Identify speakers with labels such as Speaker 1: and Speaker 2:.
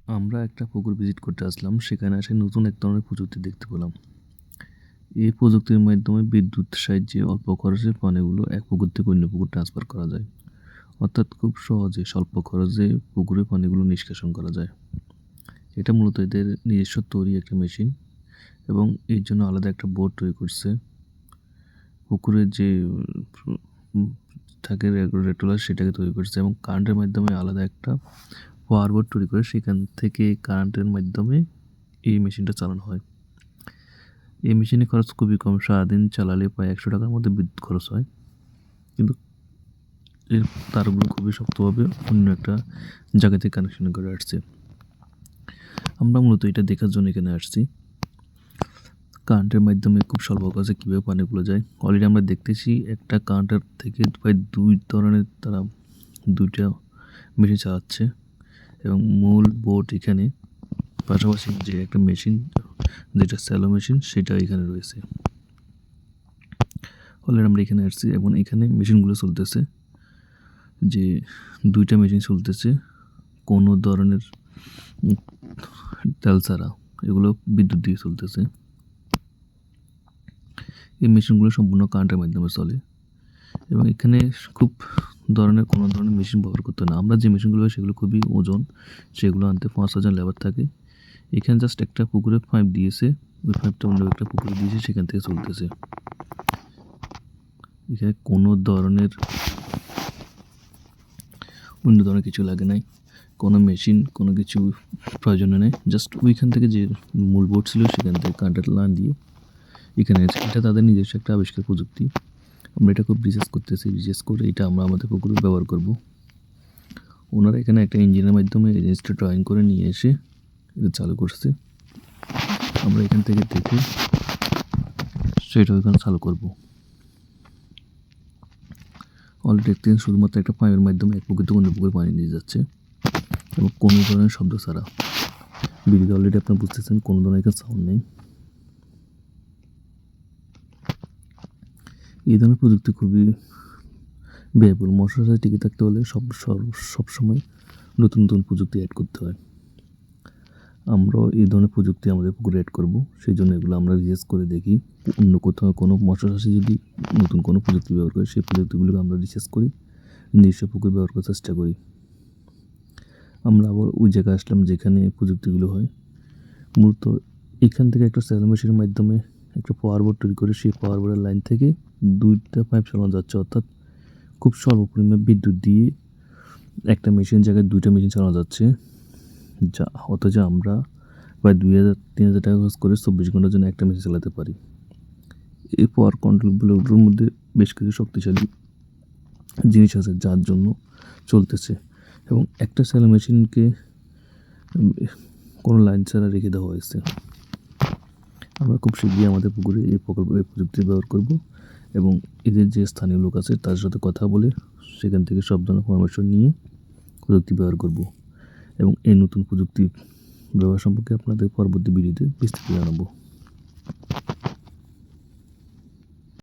Speaker 1: আমরা একটা পুকুর ভিজিট করতে আসলাম, সেখানে এসে নতুন এক ধরনের প্রযুক্তি দেখতে পেলাম। এই প্রযুক্তির মাধ্যমে বিদ্যুৎ সাহায্যে অল্প খরচে পানিগুলো এক পুকুর থেকে অন্য পুকুর ট্রান্সফার করা যায়। অর্থাৎ খুব সহজে স্বল্প খরচে পুকুরে পানিগুলো নিষ্কাশন করা যায়। এটা মূলত এদের নিজস্ব তৈরি একটা মেশিন এবং এর জন্য আলাদা একটা বোর্ড তৈরি করছে। পুকুরের যে উম থাকে রেগুলেটর সেটাকে তৈরি করছে এবং কারেন্টের মাধ্যমে আলাদা একটা পাওয়ার বোর্ড তৈরি করে সেখান থেকে কারেন্টের মাধ্যমে এই মেশিনটা চালানো হয়। এই মেশিনের খরচ খুবই কম, সারাদিন চালালে প্রায় ১০০ টাকার মধ্যে বিদ্যুৎ খরচ হয়। কিন্তু এর তারগুলো খুবই শক্তভাবে অন্য একটা জায়গা থেকে কানেকশন করে আসছে। আমরা মূলত এটা দেখার জন্য এখানে আসছি। কারেন্টের মাধ্যমে খুব স্বল্প খরচে কীভাবে পানিগুলো যায়। অলরেডি আমরা দেখতেছি একটা কারেন্টের থেকে প্রায় ২ ধরনের তারা ২টা মেশিন চালাচ্ছে এবং মূল বোর্ড এখানে, পাশাপাশি যে একটা মেশিন যেটা স্যালো মেশিন সেটা এখানে রয়েছে। অলরেডি আমরা এখানে আসছি এবং এখানে মেশিনগুলো চলতেছে, যে ২টা মেশিন চলতেছে কোনো ধরনের তেল ছাড়া, এগুলো বিদ্যুৎ দিয়ে চলতেছে। এই মেশিনগুলো সম্পূর্ণ কারেন্টের মাধ্যমে চলে এবং এখানে খুব কোনো ধরনের মেশিন ব্যবহার করতে হয় না। আমরা যে মেশিনগুলো হয় সেগুলো খুবই ওজন, সেগুলো আনতে ৫ জন লেবার থাকে। এখানে জাস্ট একটা পুকুরে পাইপ দিয়েছে, ওই পাইপটা অন্য একটা পুকুরে দিয়েছে, সেখান থেকে চলতেছে। এখানে কোনো ধরনের অন্য ধরনের কিছু লাগে নাই, কোনো মেশিন কোনো কিছু প্রয়োজন নেই। জাস্ট ওইখান থেকে যে মূল বোর্ড ছিল সেখান থেকে কারেন্টের লাইন দিয়ে এখানে আছে। এটা তাদের নিজস্ব একটা আবিষ্কার প্রযুক্তি। আমরা এটা খুব রিসার্চ করতেছি, রিসার্চ করে এটা আমরা আমাদের পুকুরে ব্যবহার করব। ওনারা এখানে একটা ইঞ্জিনের মাধ্যমে এই জিনিসটা ড্রয়িং করে নিয়ে এসে এটা চালু করছে। আমরা এখান থেকে দেখে সেটা ওইখানে চালু করব। অলরেডি দেখতেছেন শুধুমাত্র একটা পাইপের মাধ্যমে এক পুকুর থেকে অন্য পুকুরে পানি নিয়ে যাচ্ছে এবং কোনো ধরনের শব্দ ছাড়া। ভিডিওতে অলরেডি আপনারা বুঝতেছেন কোনো ধরনের এখানে সাউন্ড নেই। এই ধরনের প্রযুক্তি খুবই ব্যয়বহুল। মশার সাথে টিকে থাকতে হলে সব সময় নতুন নতুন প্রযুক্তি অ্যাড করতে হয়। আমরাও এই ধরনের প্রযুক্তি আমাদের পুকুরে অ্যাড করব, সেই জন্য এগুলো আমরা রিসার্চ করে দেখি। অন্য কোথাও কোনো মশা চাষি যদি নতুন কোনো প্রযুক্তি ব্যবহার করে, সেই প্রযুক্তিগুলোকে আমরা রিসার্চ করি, নিজস্ব পুকুর ব্যবহার করার চেষ্টা করি। আমরা আবার ওই জায়গায় আসলাম যেখানে প্রযুক্তিগুলো হয়। মূলত এখান থেকে একটা স্যালো মেশিনের মাধ্যমে একটা পাওয়ার বোর্ড তৈরি করে সেই পাওয়ার বোর্ডের লাইন থেকে ২টা পাইপ চালানো যাচ্ছে, অর্থাৎ খুব স্বল্প পরিমাণে বিদ্যুৎ দিয়ে একটা মেশিনের জায়গায় 2টা মেশিন চালানো যাচ্ছে। অথচ আমরা প্রায় ২,০০০-৩,০০০ টাকা খরচ করে ২৪ ঘন্টার জন্য একটা মেশিন চালাতে পারি। এই পাওয়ার কন্ট্রোলগুলোর মধ্যে বেশ কিছু শক্তিশালী জিনিস আছে যার জন্য চলতেছে এবং একটা স্যালো মেশিনকে কোনো লাইন ছাড়া রেখে দেওয়া হয়েছে। আমরা খুব শীঘ্রই আমাদের পুকুরে এই প্রযুক্তি ব্যবহার করব এবং এদের যে স্থানীয় লোক আছে তাদের সাথে কথা বলে সেখান থেকে সব ধরনের পরামর্শ নিয়ে প্রযুক্তি ব্যবহার করব এবং এই নতুন প্রযুক্তি ব্যবহার সম্পর্কে আপনাদের পরবর্তী ভিডিওতে বিস্তারিত জানাবো।